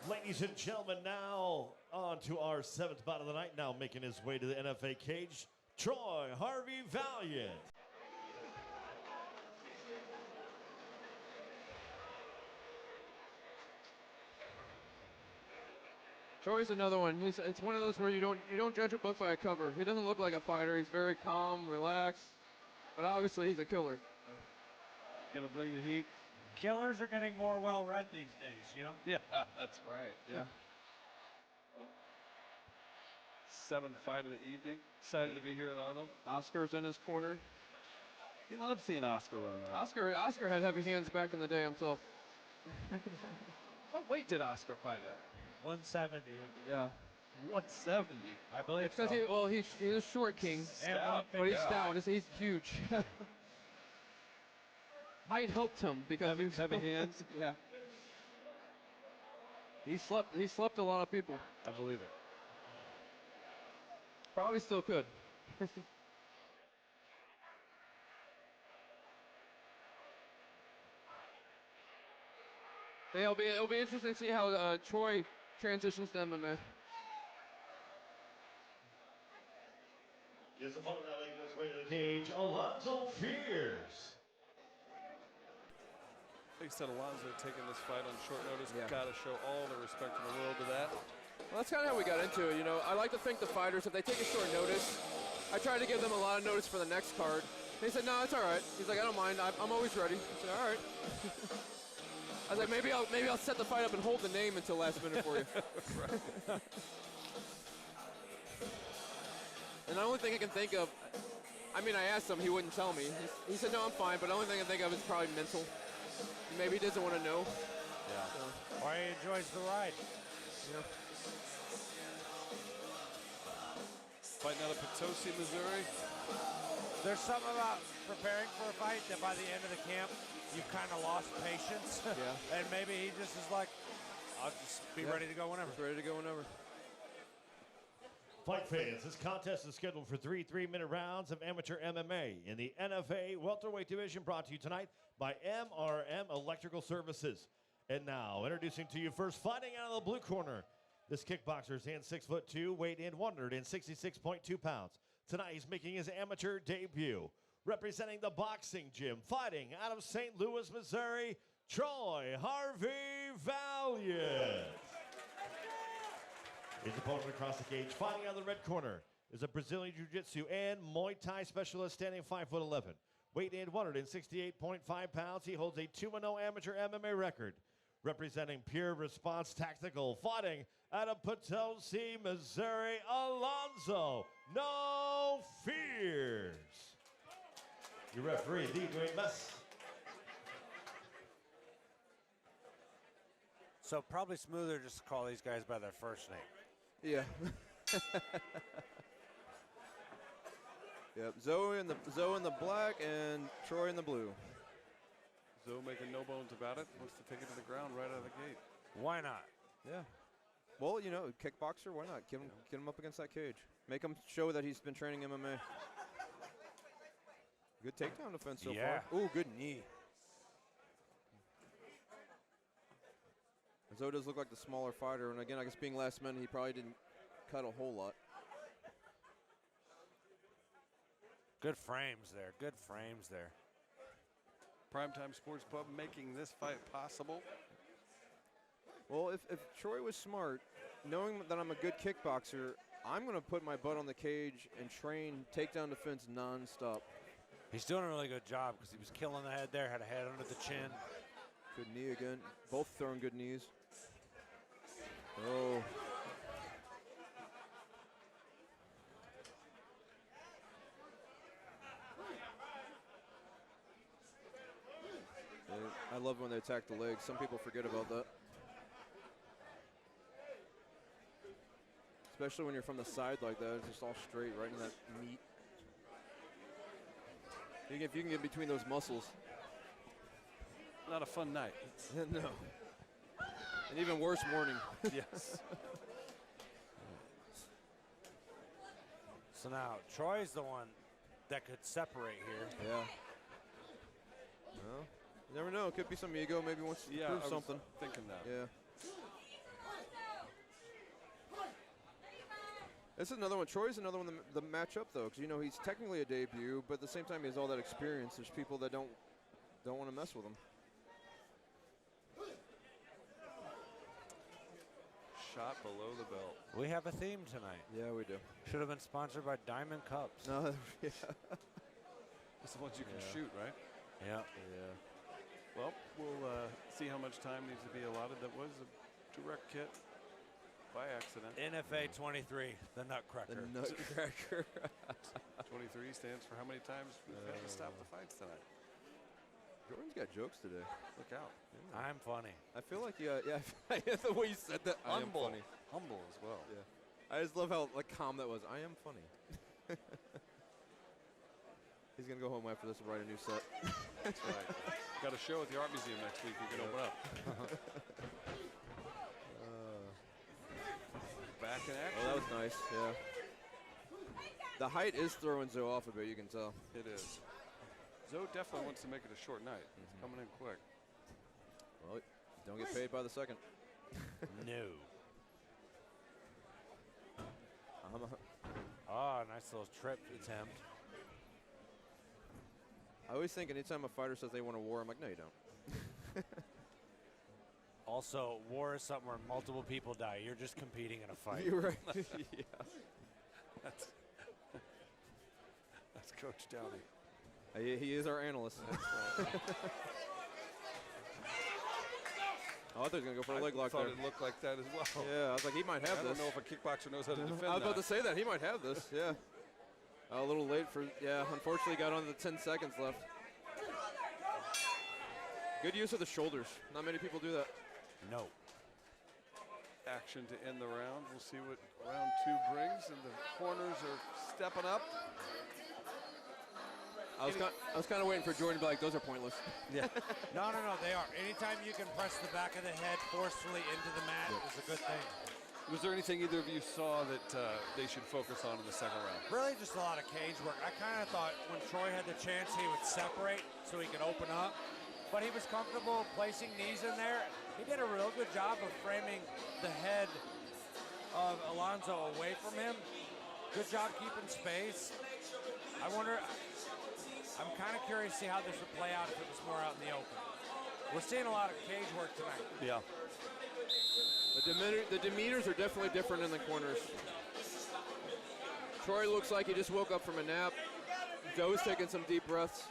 Ladies and gentlemen, now on to our seventh bout of the night. Now making his way to the NFA cage, Troy Harvey Valiant. Troy's another one. It's one of those where you don't judge a book by a cover. He doesn't look like a fighter. He's very calm, relaxed, but obviously he's a killer. Gonna bring the heat. Killers are getting more well-read these days, you know? Yeah, that's right. Yeah. Seventh fight of the evening. Excited to be here at Arnold. Oscar's in his corner. You love seeing Oscar run around. Oscar had heavy hands back in the day himself. What weight did Oscar fight at? 170. Yeah. 170. I believe Because so. he's a short king, Stout. but he's stout. He's huge. Height helped him because he was Heavy hands. Yeah. He slept a lot of people. I believe it. Probably still could. Yeah, it'll be interesting to see how Troy transitions to MMA. His opponent now making his way to the cage, Alonzo fears. Like I said, Alonzo taking this fight on short notice. Yeah. Got to show all the respect in the world to that. Well, that's kind of how we got into it. You know, I like to think the fighters, if they take a short notice, I try to give them a lot of notice for the next card. They said, no, it's all right. He's like, I don't mind. I'm always ready. I said, all right. I was like, maybe I'll set the fight up and hold the name until last minute for you. And the only thing I can think of, I mean, I asked him, he wouldn't tell me. He said, no, I'm fine, but the only thing I can think of is probably mental. Maybe he doesn't want to know. Yeah. So. Or he enjoys the ride. Yeah. Fighting out of Potosi, Missouri. There's something about preparing for a fight that by the end of the camp, you kind of lost patience. Yeah. And maybe he just is like, I'll just be ready to go whenever. Just ready to go whenever. Fight fans, this contest is scheduled for 3 3-minute rounds of amateur MMA in the NFA welterweight division, brought to you tonight by MRM Electrical Services. And now, introducing to you first, fighting out of the blue corner. This kickboxer stands 6'2", weighed in 166.2 pounds. Tonight, he's making his amateur debut. Representing the boxing gym, fighting out of St. Louis, Missouri, Troy Harvey Valiant. His opponent across the cage, fighting out of the red corner, is a Brazilian Jiu-Jitsu and Muay Thai specialist, standing 5'11". Weight in 168.5 pounds. He holds a 2-0 amateur MMA record. Representing Pure Response Tactical, fighting out of Potosi, Missouri, Alonzo No Fears. Your referee, the Great Mess. So probably smoother just to call these guys by their first name. Yeah. Yep. Zoe in the black and Troy in the blue. Zoe making no bones about it. Wants to take it to the ground right out of the gate. Why not? Yeah. Well, you know, kickboxer, why not? Get him up against that cage. Make him show that he's been training MMA. Good takedown defense so far. Ooh, good knee. Zoe does look like the smaller fighter, and again, I guess being last minute, he probably didn't cut a whole lot. Good frames there. Good frames there. Primetime Sports Pub making this fight possible. Well, if Troy was smart, knowing that I'm a good kickboxer, I'm going to put my butt on the cage and train takedown defense nonstop. He's doing a really good job because he was killing the head there, had a head under the chin. Good knee again. Both throwing good knees. Oh. I love when they attack the legs. Some people forget about that. Especially when you're from the side like that. It's just all straight, right in that meat. If you can get between those muscles. Not a fun night. No. An even worse morning. Yes. So now Troy's the one that could separate here. Yeah. Well, you never know. It could be some ego. Maybe wants to prove something. Thinking that. Yeah. This is another one. Troy's another one, the matchup, though, because, you know, he's technically a debut, but at the same time, he has all that experience. There's people that don't want to mess with him. Shot below the belt. We have a theme tonight. Yeah, we do. Should have been sponsored by Diamond Cups. No, yeah. It's the ones you can shoot, right? Yeah. Yeah. Well, we'll see how much time needs to be allotted. That was a direct hit by accident. NFA 23, the Nutcracker. The Nutcracker. 23 stands for how many times we've had to stop the fights tonight. Jordan's got jokes today. Look out. I'm funny. I feel like, yeah, the way you said that, I am funny. Humble as well. Yeah. I just love how calm that was. I am funny. He's going to go home after this and write a new set. That's right. Got a show at the Art Museum next week. You can open up. Back in action. Oh, that was nice, yeah. The height is throwing Zoe off a bit, you can tell. It is. Zoe definitely wants to make it a short night. It's coming in quick. Well, don't get paid by the second. No. Oh, nice little trip attempt. I always think anytime a fighter says they want a war, I'm like, no, you don't. Also, war is something where multiple people die. You're just competing in a fight. You're right. Yeah. That's Coach Downey. He is our analyst. Oh, I thought he was going to go for a leg lock thought there. it looked like that as well. Yeah, I was like, he might have I this. don't know if a kickboxer knows how to defend I was about that. to say that. He might have this, yeah. A little late for, yeah, unfortunately got on the 10 seconds left. Good use of the shoulders. Not many people do that. No. Action to end the round. We'll see what round 2 brings, and the corners are stepping up. I was kind of waiting for Jordan to be like, those are pointless. Yeah. No, they are. Anytime you can press the back of the head forcefully into the mat is a good thing. Was there anything either of you saw that they should focus on in the second round? Really just a lot of cage work. I kind of thought when Troy had the chance he would separate so he could open up. But he was comfortable placing knees in there. He did a real good job of framing the head of Alonzo away from him. Good job keeping space. I wonder, I'm kind of curious to see how this would play out if it was more out in the open. We're seeing a lot of cage work tonight. Yeah. The demeanors are definitely different in the corners. Troy looks like he just woke up from a nap. Zoe's taking some deep breaths.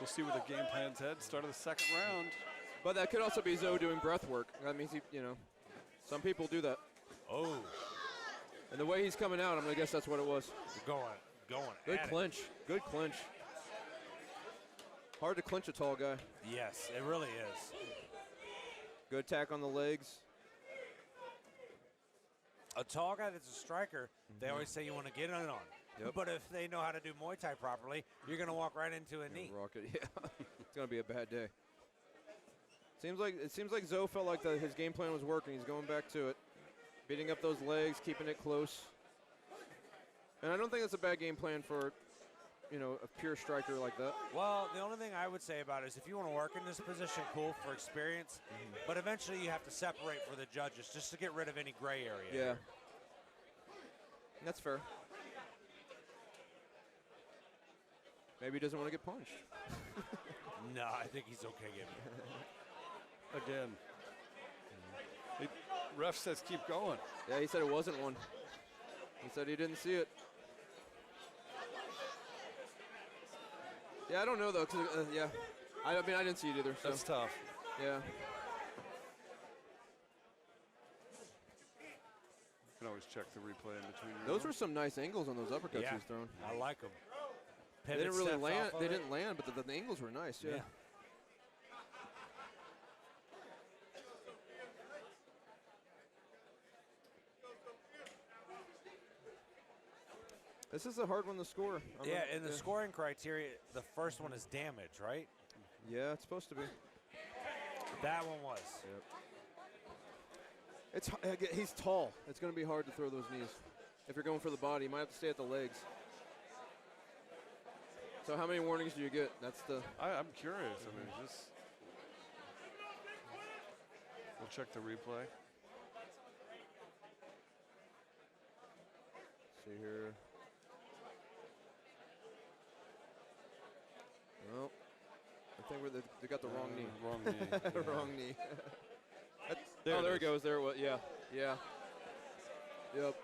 We'll see where the game plan's head. Start of the second round. But that could also be Zoe doing breath work. That means he, some people do that. Oh. And the way he's coming out, I'm gonna guess that's what it was. Going Good at clinch. Good clinch. Hard to clinch a tall guy. it. Yes, it really is. Good attack on the legs. A tall guy that's a striker, they always say you want to get in on. Yep. But if they know how to do Muay Thai properly, you're going to walk right into a knee. Rocket, yeah. It's gonna be a bad day. It seems like Zoe felt like his game plan was working. He's going back to it, beating up those legs, keeping it close. And I don't think that's a bad game plan for, a pure striker like that. Well, the only thing I would say about it is if you want to work in this position, cool for experience. But eventually you have to separate for the judges just to get rid of any gray area. Yeah. That's fair. Maybe he doesn't want to get punched. No, I think he's okay getting it. Again. Ref says keep going. Yeah, he said it wasn't one. He said he didn't see it. Yeah, I don't know though, 'cause, yeah. I didn't see it either. So. That's tough. Yeah. You can always check the replay in between. Those were some nice angles on those uppercuts Yeah, he was throwing. I like him. They didn't really land. They didn't land, but the angles were nice. Yeah. This is a hard one to score. In the scoring criteria, the first one is damage, right? Yeah, it's supposed to be. That one was. Yep. He's tall. It's going to be hard to throw those knees. If you're going for the body, you might have to stay at the legs. So how many warnings do you get? That's the. I'm curious. I mean, We'll check the replay. See here. Well, I think they got the wrong knee. Wrong knee. Yeah. Wrong knee. There there it it goes. There it was. Yeah. Yeah. Yep.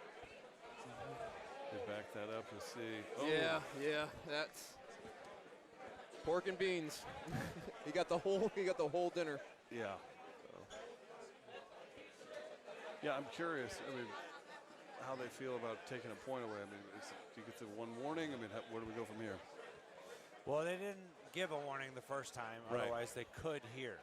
We back that up to see. Oh, Yeah. That's pork and beans. he got the whole dinner. Yeah. Yeah, I'm curious. I mean, how they feel about taking a point away. I mean, do you get the one warning? I mean, where do we go from here? Well, they didn't give a warning the first time. Right. Otherwise, they could hear.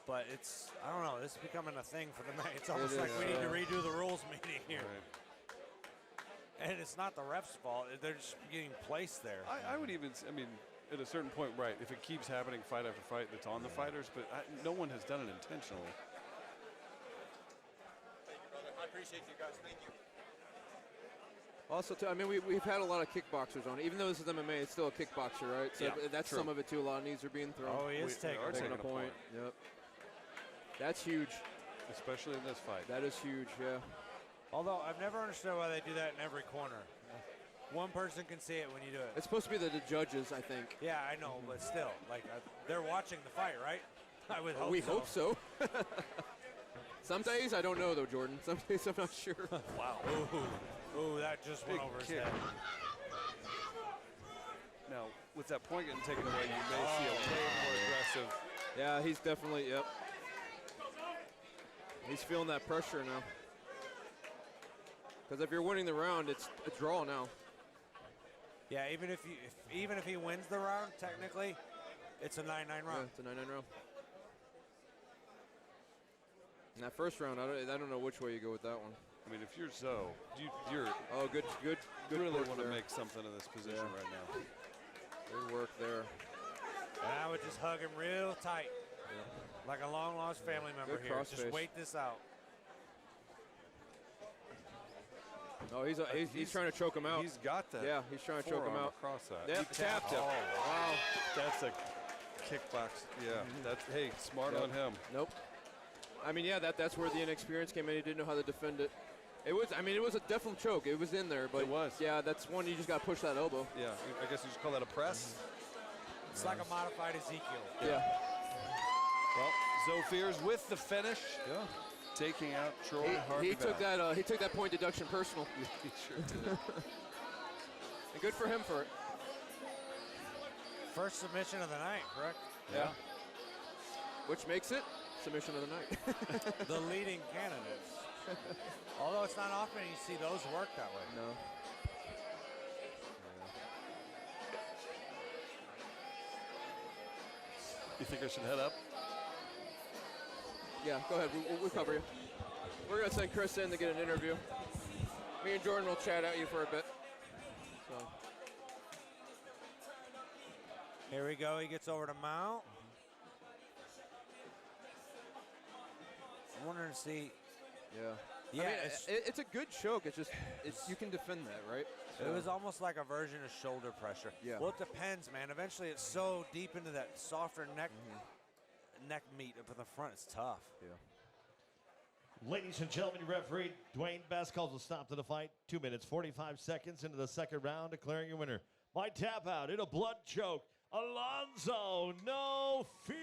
But it's, I don't know, this is becoming a thing for the night. It's almost like we need to redo the rules meeting here. Right. And it's not the ref's fault. They're just getting placed there. I would even, I mean, at a certain point, right, if it keeps happening fight after fight, that's on the fighters, but no one has done it intentionally. I appreciate you guys. Thank you. Also, too, I mean, we've had a lot of kickboxers on it. Even though this is MMA, it's still a kickboxer, right? So Yeah, that's true. some of it, too. A lot of knees are being thrown. Oh, he is taking Taking a point. Yep. That's huge. Especially in this fight. That is huge, yeah. Although, I've never understood why they do that in every corner. One person can see it when you do it. It's supposed to be the judges, I think. Yeah, I know, but still, like, they're watching the fight, right? I would hope We so. hope so. Some days, I don't know, though, Jordan. Some days, I'm not sure. Wow. Ooh, that just went Big over his kick. head. Now, with that point getting taken away, you may see a little more aggressive. Yeah, he's definitely, yep. He's feeling that pressure now. Because if you're winning the round, it's a draw now. Yeah, even if he wins the round, technically, it's a 9-9 round. Yeah, it's a 9-9 round. In that first round, I don't know which way you go with that one. I mean, if you're Zoe, you're Oh, good really work want to there. make something of this position Yeah. right now. Good work there. And I would just hug him real tight, like a long-lost family member Good here. cross Just face. wait this out. Oh, he's trying to choke him out. He's got that. Yeah, he's trying to choke him forearm out. across that. Yep, He tapped him. Oh, wow. That's a kickbox. Yeah, that's, hey, smart Yep. on him. Nope. I mean, yeah, that's where the inexperience came in. He didn't know how to defend it. It was a definite choke. It was in there, but It was. Yeah, that's one you just got to push that elbow. Yeah, I guess you just call that a press. It's like a modified Ezekiel. Yeah. Well, Zoe Fears with the finish. Yeah. Taking out Troy Harvey. He took that. He took that point deduction personal. He sure did. And good for him for it. First submission of the night, correct? Yeah. Which makes it submission of the night. The leading candidates. Although it's not often you see those work that way. No. You think I should head up? Yeah, go ahead. We'll cover you. We're going to send Chris in to get an interview. Me and Jordan will chat at you for a bit. So. Here we go. He gets over to mount. I'm wondering to see. Yeah. Yeah, I mean, it's a good choke. It's just you can defend that, right? It was almost like a version of shoulder pressure. Yeah. Well, it depends, man. Eventually, it's so deep into that softer neck meat up in the front. It's tough. Yeah. Ladies and gentlemen, referee Dwayne Best calls a stop to the fight. 2 minutes, 45 seconds into the second round, declaring your winner by tap out in a blood choke, Alonzo, no fear.